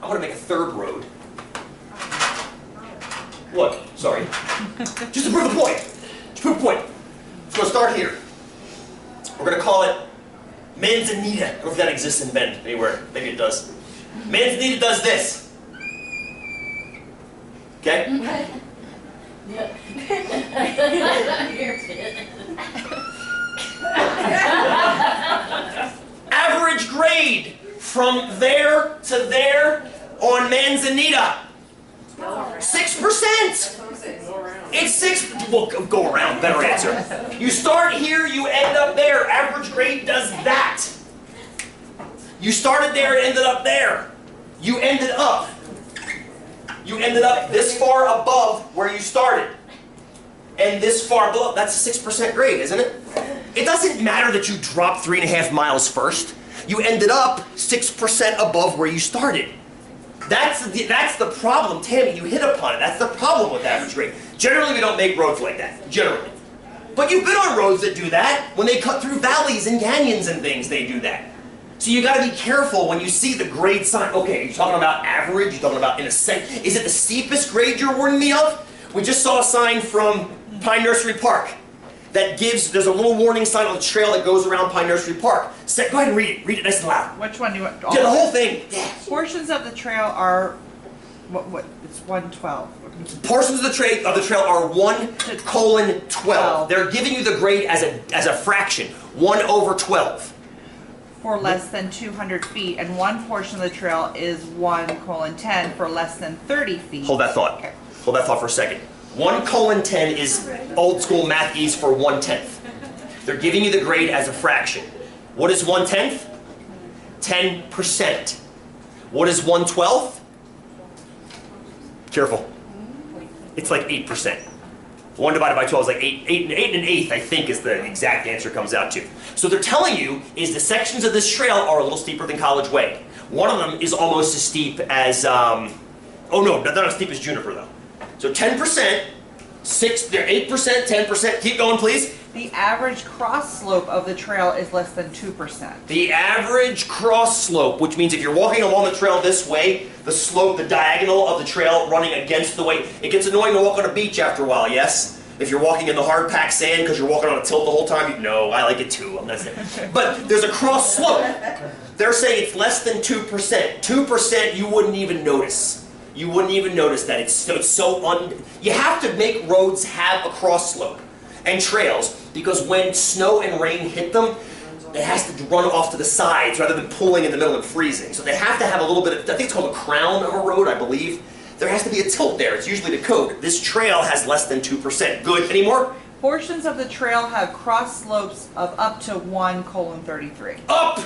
I'm going to make a third road. What? Sorry. Just to prove the point. To prove the point. Let's go start here. We're going to call it Manzanita. I don't know if that exists in Bend anywhere. Maybe it does. Manzanita does this. Okay? Average grade from there to there on Manzanita. 6%. It's 6. Well, go around. Better answer. You start here, you end up there. Average grade does that. You started there and ended up there. You ended up this far above where you started. And this far below. That's a 6% grade, isn't it? It doesn't matter that you dropped 3.5 miles first. You ended up 6% above where you started. That's the problem, Tammy. You hit upon it. That's the problem with average grade. Generally, we don't make roads like that. Generally. But you've been on roads that do that. When they cut through valleys and canyons and things, they do that. So you got to be careful when you see the grade sign. Okay, you're talking about average. You're talking about in a sense. Is it the steepest grade you're warning me of? We just saw a sign from Pine Nursery Park that gives. There's a little warning sign on the trail that goes around Pine Nursery Park. Go ahead and read it. Read it nice and loud. Which one do you want? Yeah, the whole thing. Yeah. Portions of the trail are what? It's 112. Portions of the trail are 1:12. They're giving you the grade as a fraction. 1/12. For less than 200 feet, and one portion of the trail is 1:10 for less than 30 feet. Hold that thought. Okay. Hold that thought for a second. 1:10 is old school math ease for 1/10. They're giving you the grade as a fraction. What is 1/10? 10%. What is 1/12? Careful. It's like 8%. 1 divided by 12 is like 8. 8 and an eighth, I think, is the exact answer comes out to. So they're telling you is the sections of this trail are a little steeper than College Way. One of them is almost as steep as, oh no, they're not as steep as Juniper though. So 10%, 8%, 10%. Keep going, please. The average cross slope of the trail is less than 2%. The average cross slope, which means if you're walking along the trail this way, the slope, the diagonal of the trail running against the way, it gets annoying to walk on a beach after a while, yes? If you're walking in the hard packed sand because you're walking on a tilt the whole time, no, I like it too. I'm not saying. But there's a cross slope. They're saying it's less than 2%. 2% you wouldn't even notice. You wouldn't even notice that. You have to make roads have a cross slope and trails because when snow and rain hit them, it has to run off to the sides rather than pulling in the middle and freezing. So they have to have a little bit of, I think it's called a crown of a road, I believe. There has to be a tilt there. It's usually the code. This trail has less than 2%. Good. Any more? Portions of the trail have cross slopes of up to 1:33. Up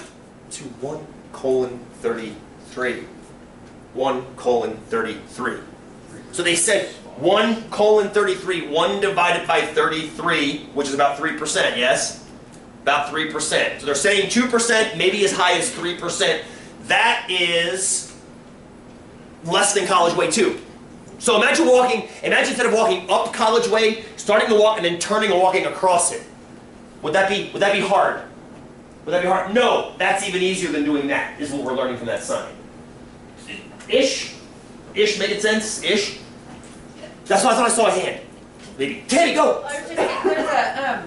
to 1:33. 1:33. So they said 1:33, 1 divided by 33, which is about 3%, yes? About 3%. So they're saying 2%, maybe as high as 3%. That is less than College Way 2. So imagine instead of walking up College Way, starting to walk and then turning and walking across it. Would that be hard? Would that be hard? No, that's even easier than doing that, is what we're learning from that sign. Ish? Ish making sense? Ish? That's why I thought I saw a hand. Maybe. Tammy, go! There's a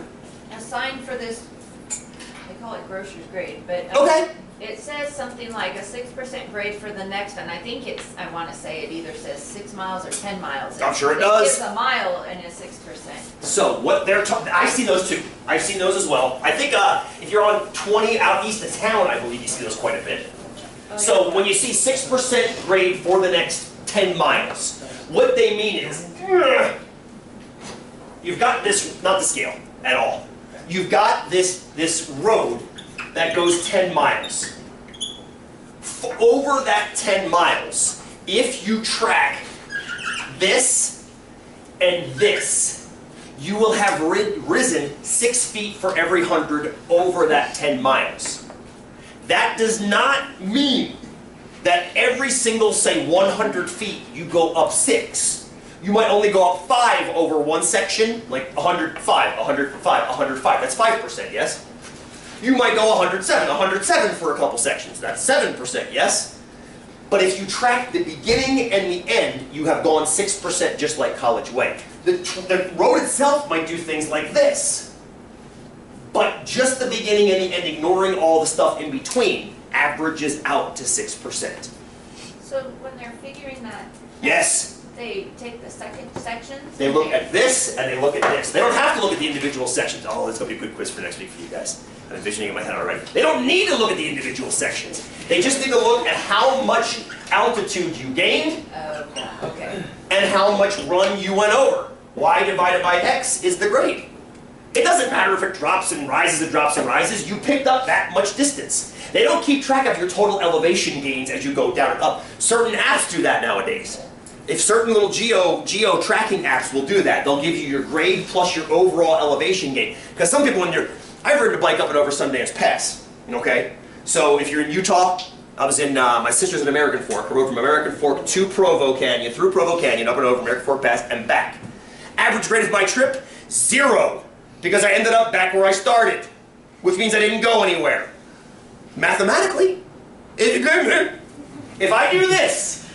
sign for this, they call it grocer's grade, but Okay. it says something like a 6% grade for the next, and I think I want to say it either says 6 miles or 10 miles. I'm sure it does. It gives a mile and a 6%. So what they're talking, I've seen those too. I've seen those as well. I think if you're on 20 out east of town, I believe you see those quite a bit. So when you see 6% grade for the next 10 miles, what they mean is, you've got this, not the scale at all. You've got this road that goes 10 miles. Over that 10 miles, if you track this and this, you will have risen 6 feet for every 100 over that 10 miles. That does not mean that every single, say, 100 feet, you go up 6. You might only go up 5 over one section, like 105, 105, 105. That's 5%, yes? You might go 107 for a couple sections. That's 7%, yes? But if you track the beginning and the end, you have gone 6% just like College Way. The road itself might do things like this. But just the beginning and the end, ignoring all the stuff in between, averages out to 6%. So when they're figuring that, Yes. they take the second sections? They look at this and they look at this. They don't have to look at the individual sections. Oh, this is going to be a good quiz for next week for you guys. I'm envisioning it in my head already. They don't need to look at the individual sections. They just need to look at how much altitude you gained Okay. and how much run you went over. Y divided by X is the grade. It doesn't matter if it drops and rises and drops and rises. You picked up that much distance. They don't keep track of your total elevation gains as you go down and up. Certain apps do that nowadays. If certain little geo tracking apps will do that, they'll give you your grade plus your overall elevation gain. Because some people, I've ridden a bike up and over Sundance Pass, okay? So if you're in Utah, I was in, my sister's in American Fork. I rode from American Fork to Provo Canyon, through Provo Canyon, up and over American Fork Pass, and back. Average grade of my trip, 0. Because I ended up back where I started, which means I didn't go anywhere. Mathematically, if I do this,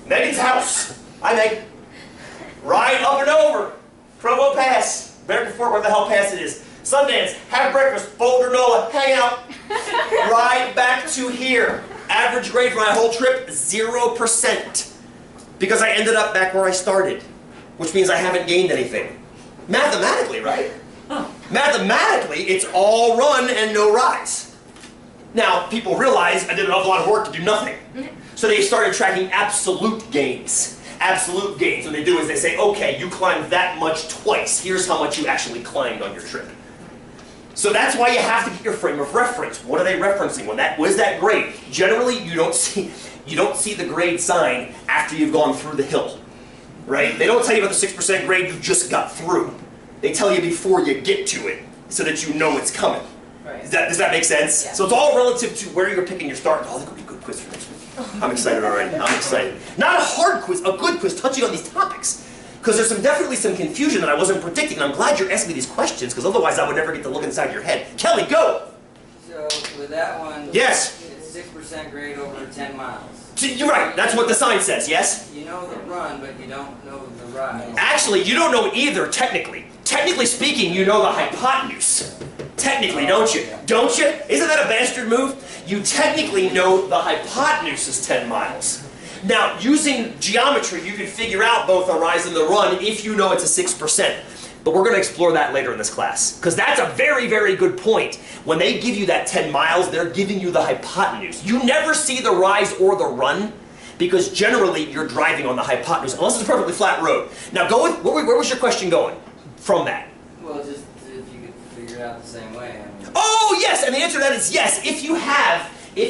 Megan's house, hi Meg, ride up and over, Provo Pass, American Fork, where the hell pass it is, Sundance, have breakfast, bold granola, hang out, ride back to here. Average grade for my whole trip, 0%. Because I ended up back where I started, which means I haven't gained anything. Mathematically, right? Mathematically, it's all run and no rise. Now, people realize I did an awful lot of work to do nothing. So they started tracking absolute gains. Absolute gains. What they do is they say, okay, you climbed that much twice. Here's how much you actually climbed on your trip. So that's why you have to get your frame of reference. What are they referencing? What is that grade? Generally, you don't see the grade sign after you've gone through the hill. Right? They don't tell you about the 6% grade you just got through. They tell you before you get to it, so that you know it's coming. Right. Does that make sense? Yeah. So it's all relative to where you're picking your start. Oh, that could be a good quiz for next week. I'm excited already. I'm excited. Not a hard quiz, a good quiz touching on these topics. Because there's definitely some confusion that I wasn't predicting, and I'm glad you're asking me these questions, because otherwise I would never get to look inside your head. Kelly, go! So with that one, Yes. it's 6% grade over 10 miles. You're right, that's what the sign says, yes? You know the run, but you don't know the rise. Actually, you don't know either, technically. Technically speaking, you know the hypotenuse. Technically, don't you? Don't you? Isn't that a bastard move? You technically know the hypotenuse is 10 miles. Now, using geometry, you can figure out both the rise and the run if you know it's a 6%. But we're going to explore that later in this class. Because that's a very, very good point. When they give you that 10 miles, they're giving you the hypotenuse. You never see the rise or the run, because generally you're driving on the hypotenuse, unless it's a perfectly flat road. Now, where was your question going from that? Well, just if you could figure it out the same way. I mean, Oh, yes, and the answer to that is yes. If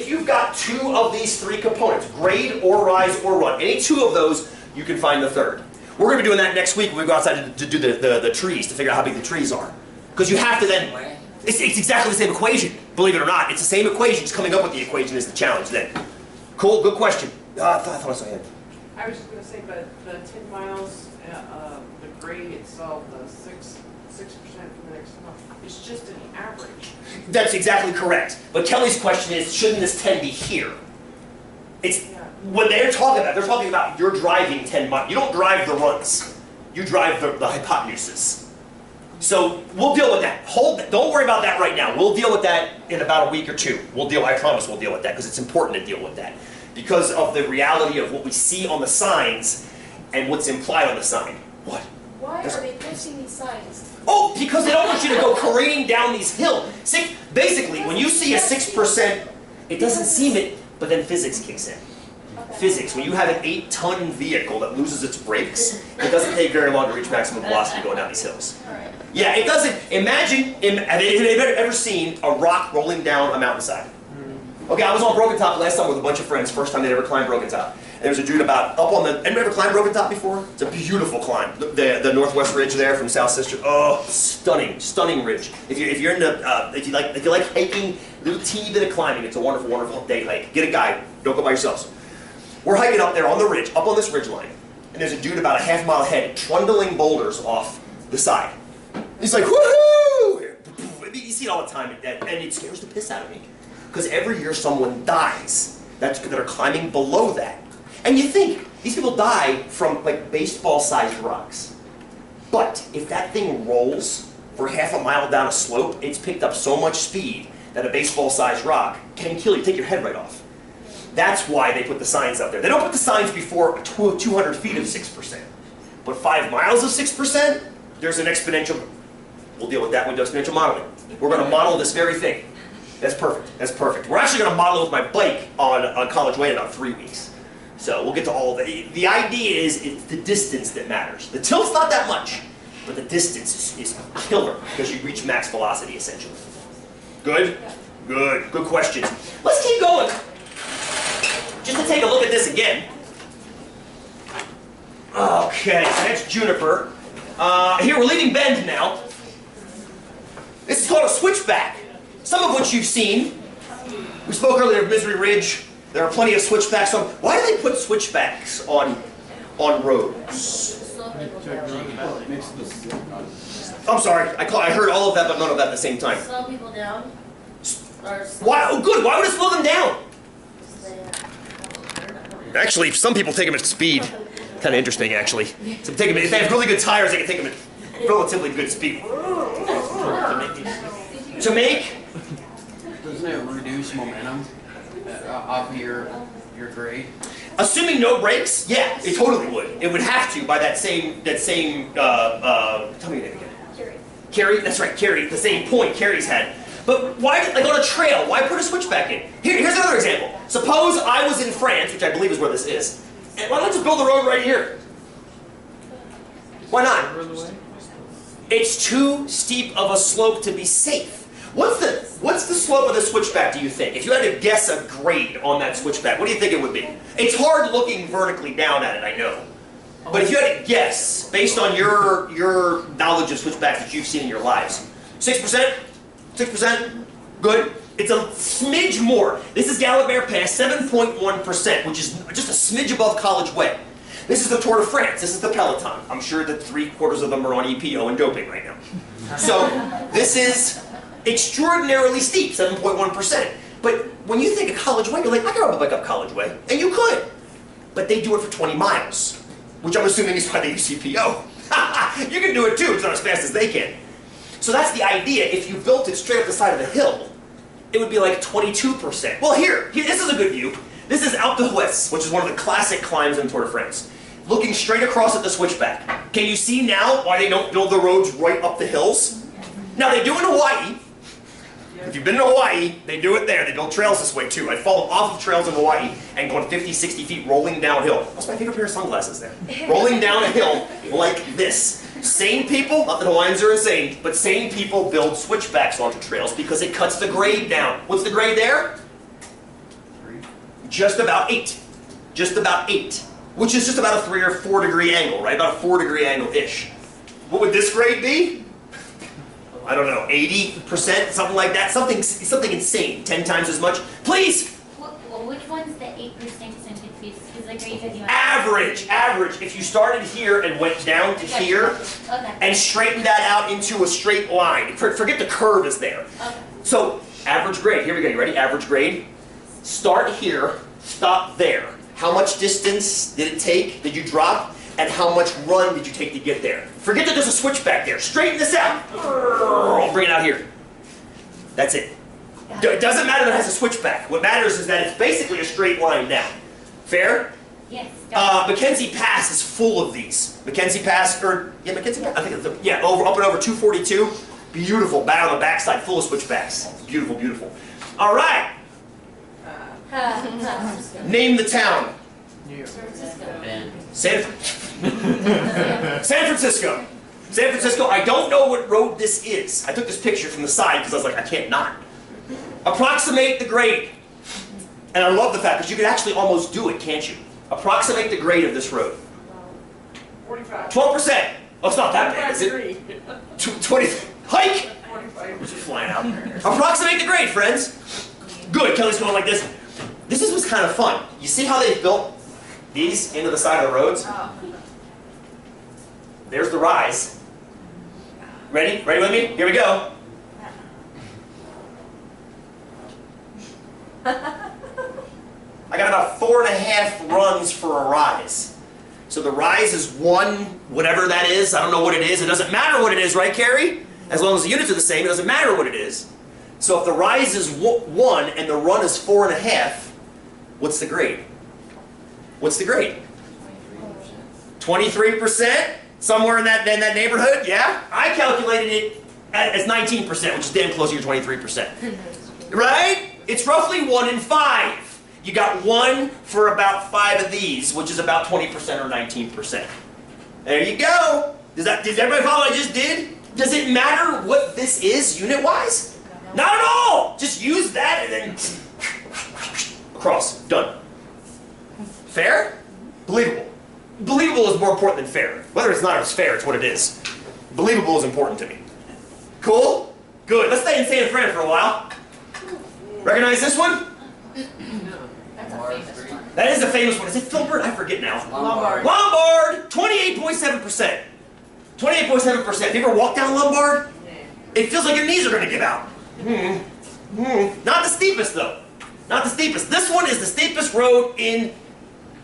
you've got 2 of these 3 components, grade or rise or run, any 2 of those, you can find the third. We're going to be doing that next week when we go outside to do the trees, to figure out how big the trees are. Because you have to then, way. it's exactly the same equation, believe it or not. It's the same equation, just coming up with the equation is the challenge then. Cool, good question. I thought I saw you. I was just gonna say, but the 10 miles, the grade itself, the 6% for the next month, it's just an average. That's exactly correct. But Kelly's question is, shouldn't this 10 be here? It's when they're talking about you're driving 10 miles. You don't drive the runs. You drive the hypotenuses. So we'll deal with that. Don't worry about that right now. We'll deal with that in about a week or 2. I promise we'll deal with that, because it's important to deal with that. Because of the reality of what we see on the signs and what's implied on the sign. What? Why are they posting these signs? Oh, because they don't want you to go careening down these hills. Basically, when you see a 6%, it doesn't seem it, but then physics kicks in. Okay. Physics, when you have an 8-ton vehicle that loses its brakes, it doesn't take very long to reach maximum velocity going down these hills. Alright. Yeah, it doesn't. Imagine, have you ever seen a rock rolling down a mountainside? Okay, I was on Broken Top last summer with a bunch of friends, first time they'd ever climbed Broken Top. And there was a dude up on the, anyone ever climbed Broken Top before? It's a beautiful climb. The Northwest Ridge there from South Sister. Oh, stunning, stunning ridge. If you're into, if you like hiking, a little teeny bit of climbing, it's a wonderful, wonderful day hike. Get a guide, don't go by yourselves. We're hiking up there on the ridge, up on this ridge line, and there's a dude about a half mile ahead trundling boulders off the side. He's like, woohoo! You see it all the time, and it scares the piss out of me. Because every year someone dies that are climbing below that. And you think, these people die from like baseball-sized rocks. But if that thing rolls for half a mile down a slope, it's picked up so much speed that a baseball-sized rock can kill you, take your head right off. That's why they put the signs up there. They don't put the signs before 200 feet of 6%. But 5 miles of 6%, there's an exponential. We'll deal with that with exponential modeling. We're going to model this very thing. That's perfect. That's perfect. We're actually going to model it with my bike on College Way in about 3 weeks. So we'll get to all of it. The idea is it's the distance that matters. The tilt's not that much, but the distance is killer because you reach max velocity essentially. Good? Good. Good questions. Let's keep going. Just to take a look at this again. Okay, so that's Juniper. Here we're leaving Bend now. This is called a switchback, some of which you've seen. We spoke earlier of Misery Ridge. There are plenty of switchbacks on. Why do they put switchbacks on roads? I'm sorry, I heard all of that, but none of that at the same time. Slow people down. Why? Oh, good. Why would it slow them down? Actually, some people take them at speed. Kind of interesting, actually. So take them, if they have really good tires, they can take them at relatively good speed. To make. Doesn't it reduce momentum off of your grade? Assuming no brakes, yeah, it totally would. It would have to by that same tell me your name again. Carrie, that's right, Carrie, the same point Carrie's had. But why, like on a trail, why put a switchback in? Here's another example. Suppose I was in France, which I believe is where this is, and why not just build a road right here? Why not? It's too steep of a slope to be safe. What's the slope of the switchback, do you think? If you had to guess a grade on that switchback, what do you think it would be? It's hard looking vertically down at it, I know. But if you had to guess, based on your knowledge of switchbacks that you've seen in your lives, 6%? 6%? Good. It's a smidge more. This is Galabert Pass, 7.1%, which is just a smidge above College Way. This is the Tour de France. This is the Peloton. I'm sure that 3/4 of them are on EPO and doping right now. So this is extraordinarily steep, 7.1%. But when you think of College Way, you're like, I can ride my bike up College Way. And you could. But they do it for 20 miles, which I'm assuming is why they use CPO. You can do it too, it's not as fast as they can. So that's the idea. If you built it straight up the side of the hill, it would be like 22%. Well, here, this is a good view. This is Alpe d'Huez, which is one of the classic climbs in Tour de France. Looking straight across at the switchback. Can you see now why they don't build the roads right up the hills? Now, they do in Hawaii. If you've been to Hawaii, they do it there. They build trails this way too. I've fallen off of trails in Hawaii and gone 50, 60 feet rolling downhill. That's my favorite pair of sunglasses there. Rolling down a hill like this. Same people, not that Hawaiians are insane, but same people build switchbacks onto trails because it cuts the grade down. What's the grade there? 3. Just about 8. Just about 8. Which is just about a 3 or 4 degree angle, right? About a 4 degree angle-ish. What would this grade be? I don't know, 80%, something like that. Something insane. 10 times as much. Please! Well, which one's the 8% centrifuge? Because the grade that you Average. If you started here and went down to here and straightened that out into a straight line. Forget the curve is there. Okay. So, average grade. Here we go. You ready? Average grade. Start here, stop there. How much distance did it take? Did you drop? And how much run did you take to get there? Forget that there's a switchback there. Straighten this out. I'll bring it out here. That's it. It doesn't matter that it has a switchback. What matters is that it's basically a straight line down. Fair? Yes. Mackenzie Pass is full of these. Mackenzie Pass, Mackenzie Pass, I think it's, up and over 242. Beautiful, bad on the backside, full of switchbacks. Beautiful, beautiful. All right. Name the town. San Francisco. San Francisco, I don't know what road this is. I took this picture from the side because I was like, I can't not. Approximate the grade. And I love the fact that you can actually almost do it, can't you? Approximate the grade of this road. 45. 12%. Oh, it's not that bad, is it? 20. Hike! 45. Just flying out. Approximate the grade, friends. Good, Kelly's going like this. This was kind of fun. You see how they built these into the side of the roads? There's the rise. Ready? Ready with me? Here we go. I got about 4.5 runs for a rise. So the rise is 1, whatever that is. I don't know what it is. It doesn't matter what it is, right, Carrie? As long as the units are the same, it doesn't matter what it is. So if the rise is 1 and the run is 4.5, what's the grade? What's the grade? 23%? Somewhere in that neighborhood, yeah? I calculated it as 19%, which is damn close to your 23%. Right? It's roughly 1 in 5. You got 1 for about 5 of these, which is about 20% or 19%. There you go. Does everybody follow what I just did? Does it matter what this is unit-wise? Not at all! Just use that and then across. Done. Fair? Believable. Believable is more important than fair. Whether it's not or it's fair, it's what it is. Believable is important to me. Cool? Good. Let's stay in San Fran for a while. Recognize this one? That's a famous one. That is a famous one. Is it Filbert? I forget now. Lombard. Lombard! 28.7%. 28.7%. Have you ever walked down Lombard? It feels like your knees are going to give out. Not the steepest, though. Not the steepest. This one is the steepest road in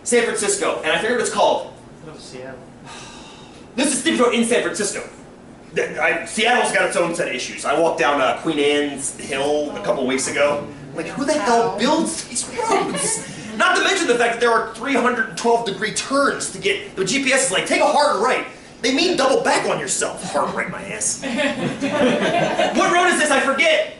San Francisco, and I forget what it's called. Seattle. This is the steepest road in San Francisco. Seattle's got its own set of issues. I walked down Queen Anne's Hill a couple weeks ago. I'm like, who the hell builds these roads? Not to mention the fact that there are 312-degree turns to get. The GPS is like, take a hard right. They mean double back on yourself. Hard right, my ass. What road is this? I forget.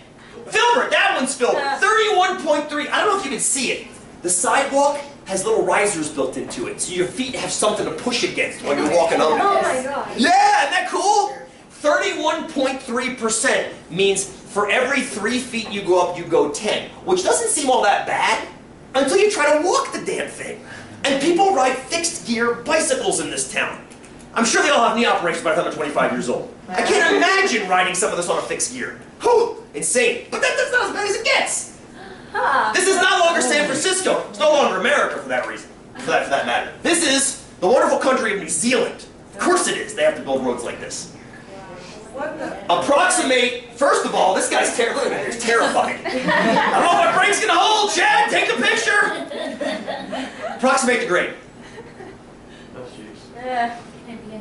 Filbert. That one's Filbert. 31.3. I don't know if you can see it. The sidewalk has little risers built into it, so your feet have something to push against while you're walking on it. Oh my god. Yeah, isn't that cool? 31.3% means for every 3 feet you go up, you go 10, which doesn't seem all that bad until you try to walk the damn thing. And people ride fixed gear bicycles in this town. I'm sure they all have knee operations by the time they're 25 years old. I can't imagine riding some of this on a fixed gear. Whew, insane. But that's not as bad as it gets. This is no longer San Francisco. It's no longer America for that reason. For that matter. This is the wonderful country of New Zealand. Of course it is. They have to build roads like this. Approximate, first of all, this guy's terrible. Look at that, he's terrifying. I don't know if my brain's gonna hold, Chad, take the picture. Approximate the grade.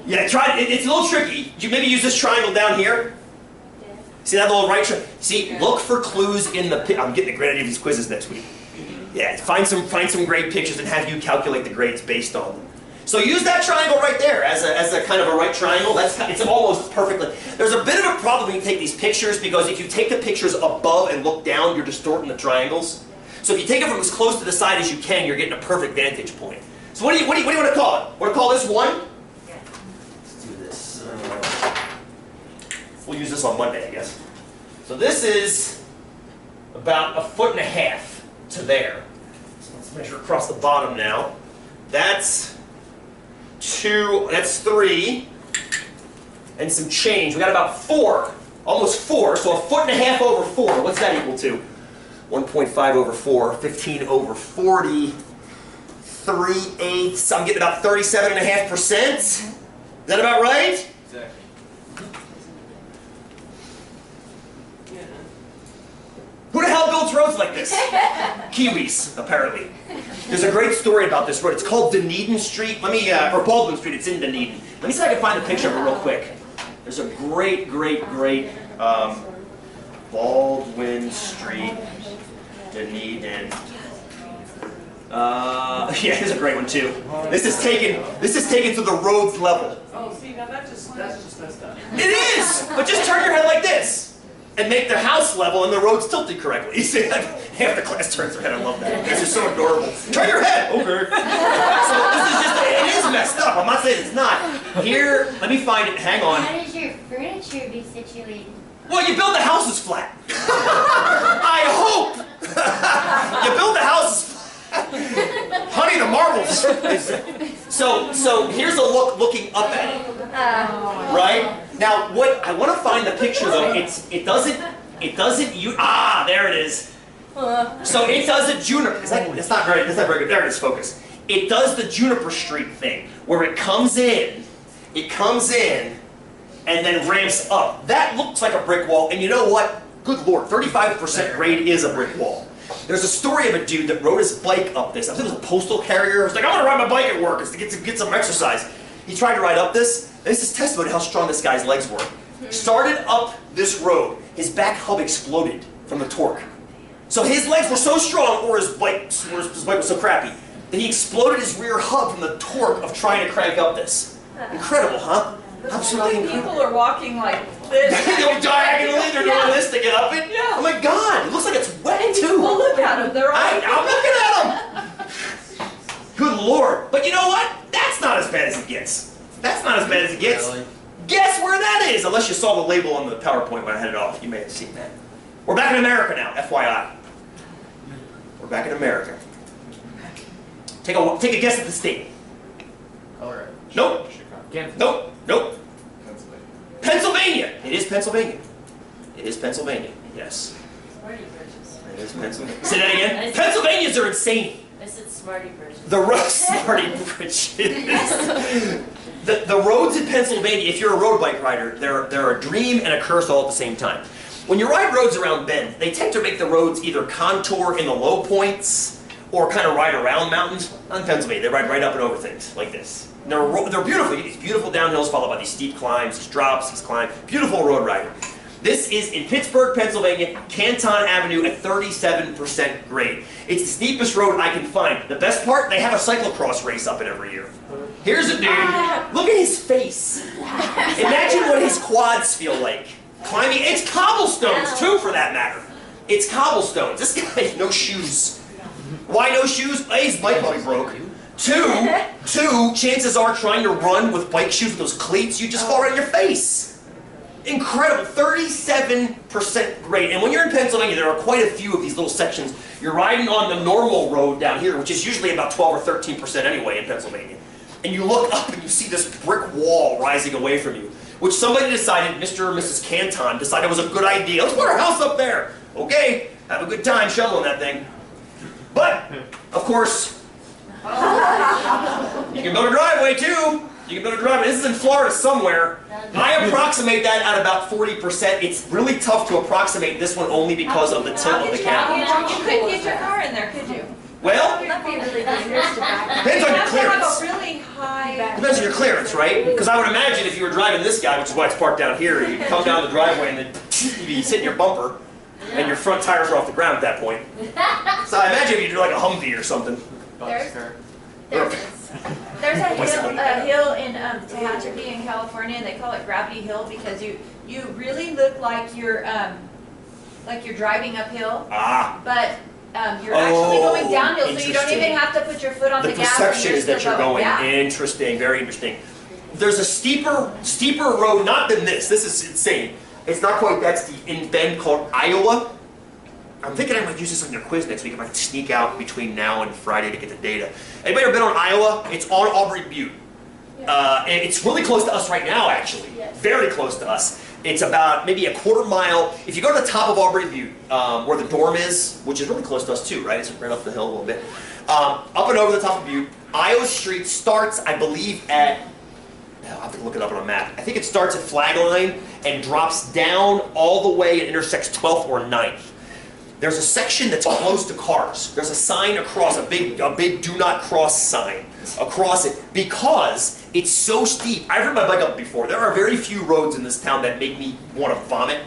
Yeah, try it. It's a little tricky. You maybe use this triangle down here. See that little right triangle? See, look for clues in the I'm getting a great idea of these quizzes next week. Yeah, find some grade pictures and have you calculate the grades based on them. So use that triangle right there as a kind of a right triangle. It's almost perfectly. There's a bit of a problem when you take these pictures because if you take the pictures above and look down, you're distorting the triangles. So if you take it from as close to the side as you can, you're getting a perfect vantage point. So what do you want to call it? Want to call this 1? Let's do this. We'll use this on Monday, I guess. So this is about 1.5 feet to there. So let's measure across the bottom now. That's 2, that's 3, and some change. We got about 4, almost 4, so 1.5 feet over 4. What's that equal to? 1.5 over 4, 15 over 40, 3/8. I'm getting about 37.5%. Is that about right? Exactly. Who the hell builds roads like this? Kiwis, apparently. There's a great story about this road. It's called Dunedin Street. Or Baldwin Street. It's in Dunedin. Let me see if I can find a picture of it real quick. There's a great Baldwin Street, Dunedin. Yeah, here's a great one too. This is taken to the roads level. Oh, see, now that's just messed up. It is! But just turn your head like this. And make the house level and the road's tilted correctly. You see, like, half the class turns their head. I love that. It's just so adorable. Turn your head! Okay. So this is just, it is messed up. I'm not saying it's not. Here, let me find it. Hang on. How does your furniture be situated? Well, you build the houses flat. I hope! You build the houses flat. Honey, the marbles. So here's a look looking up at it. Right? Now, what I want to find the picture though. It doesn't. There it is. So it does a juniper. That's not very good. There it is. Focus. It does the Juniper Street thing where it comes in, and then ramps up. That looks like a brick wall. And you know what? Good Lord, 35% grade is a brick wall. There's a story of a dude that rode his bike up this. I think it was a postal carrier. He was like, I'm gonna ride my bike at work to get some exercise. He tried to ride up this, and this is testimony to how strong this guy's legs were. Started up this road, his back hub exploded from the torque. So his legs were so strong, or his bike was so crappy, that he exploded his rear hub from the torque of trying to crank up this. Incredible, huh? Absolutely incredible. People are walking like this. They're diagonally, they're doing this to get up it? Yeah. Oh my God, it looks like it's wet too. Well, look at them. They're all. I'm looking at them. Good Lord. But you know what? That's not as bad as it gets. That's not as bad as it gets. Really? Guess where that is? Unless you saw the label on the PowerPoint when I had it off. You may have seen that. We're back in America now, FYI. We're back in America. Take a guess at the state. Colorado. Nope. Kansas. Nope. Nope. Pennsylvania. Pennsylvania. It is Pennsylvania. It is Pennsylvania. Yes. Smarty Bridges. It is Pennsylvania. Say that again. Pennsylvanians are insane. I said Smarty Bridges. The roads, Smarty Bridges. The roads in Pennsylvania, if you're a road bike rider, they're a dream and a curse all at the same time. When you ride roads around Bend, they tend to make the roads either contour in the low points or kind of ride around mountains. Not in Pennsylvania, they ride right up and over things like this. And they're beautiful. You get these beautiful downhills followed by these steep climbs, these drops, these climbs. Beautiful road riding. This is in Pittsburgh, Pennsylvania, Canton Avenue at 37% grade. It's the steepest road I can find. The best part, they have a cyclocross race up it every year. Here's a dude, look at his face. Imagine what his quads feel like. Climbing, it's cobblestones too for that matter. It's cobblestones. This guy has no shoes. Why no shoes? A, his bike probably broke. Two, chances are trying to run with bike shoes with those cleats, you just fall right on your face. Incredible, 37% grade. And when you're in Pennsylvania, there are quite a few of these little sections. You're riding on the normal road down here, which is usually about 12 or 13% anyway in Pennsylvania. And you look up and you see this brick wall rising away from you, which somebody decided, Mr. or Mrs. Canton, decided was a good idea. Let's put our house up there. Okay, have a good time shoveling that thing. But, of course, you can build a driveway too. You can build a driveway. This is in Florida somewhere. I approximate that at about 40%. It's really tough to approximate this one only because of the tilt of the cab. You couldn't get your car in there, could you? Well, That'd be really dangerous to back. depends on your You have to clearance. have a really high. Depends on your clearance, right? Because I would imagine if you were driving this guy, which is why it's parked down here, you'd come down the driveway and then you'd be sitting your bumper, and your front tires are off the ground at that point. So I imagine if you do like a Humvee or something. There's- Car. There's a hill in Tehachapi in California, and they call it Gravity Hill because you really look like you're driving uphill, Ah, but you're actually Oh, going downhill, so you don't interesting. even have to put your foot on the the gas. perception and is that still you're going. Yeah. Interesting, very interesting. There's a steeper road, not than this. This is insane. It's not quite that steep in Bend called Iowa. I'm thinking I might use this on your quiz next week. I might sneak out between now and Friday to get the data. Anybody ever been on Iowa? It's on Aubrey Butte. And it's really close to us right now, actually. Yes. Very close to us. It's about maybe a quarter mile. If you go to the top of Aubrey Butte, where the dorm is, which is really close to us too, right? It's right up the hill a little bit. Up and over the top of Butte, Iowa Street starts, I believe, at, I'll have to look it up on a map. I think it starts at Flagline and drops down all the way and intersects 12th or 9th. There's a section that's close to cars. There's a sign across, a big do not cross sign across it because it's so steep. I've ridden my bike up before. There are very few roads in this town that make me want to vomit.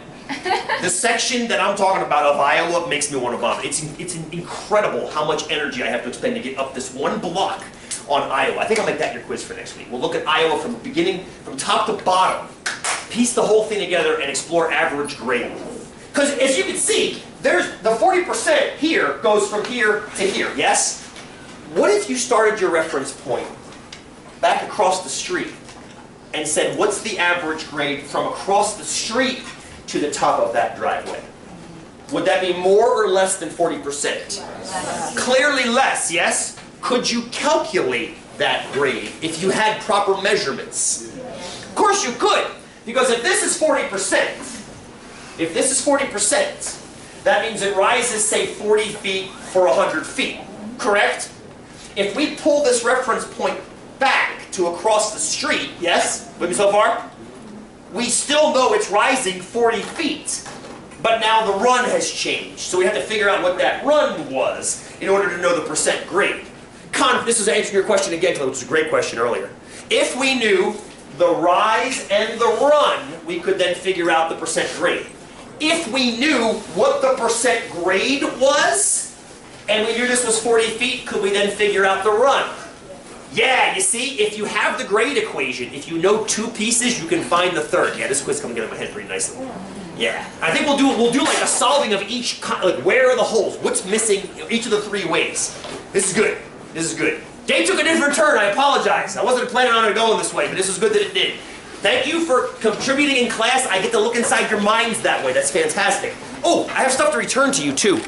The section that I'm talking about of Iowa makes me want to vomit. It's incredible how much energy I have to expend to get up this one block on Iowa. I think I'll make that your quiz for next week. We'll look at Iowa from the beginning, from top to bottom, piece the whole thing together and explore average grade. Because as you can see, there's the 40% here goes from here to here, yes? What if you started your reference point back across the street and said, what's the average grade from across the street to the top of that driveway? Would that be more or less than 40%? Clearly less, yes? Could you calculate that grade if you had proper measurements? Of course you could, because if this is 40%, that means it rises, say, 40 feet for 100 feet, correct? If we pull this reference point back to across the street, yes? With me so far? We still know it's rising 40 feet. but now the run has changed. So we have to figure out what that run was in order to know the percent grade. This is answering your question again, which was a great question earlier. If we knew the rise and the run, we could then figure out the percent grade. If we knew what the percent grade was, and we knew this was 40 feet, could we then figure out the run? Yeah, you see, if you have the grade equation, if you know two pieces, you can find the third. Yeah, this quiz coming together in my head pretty nicely. Yeah, I think we'll do like a solving of each, like where are the holes? What's missing each of the three ways? This is good. This is good. Day took a different turn, I apologize. I wasn't planning on it going this way, but this is good that it did. Thank you for contributing in class. I get to look inside your minds that way. That's fantastic. Oh, I have stuff to return to you too.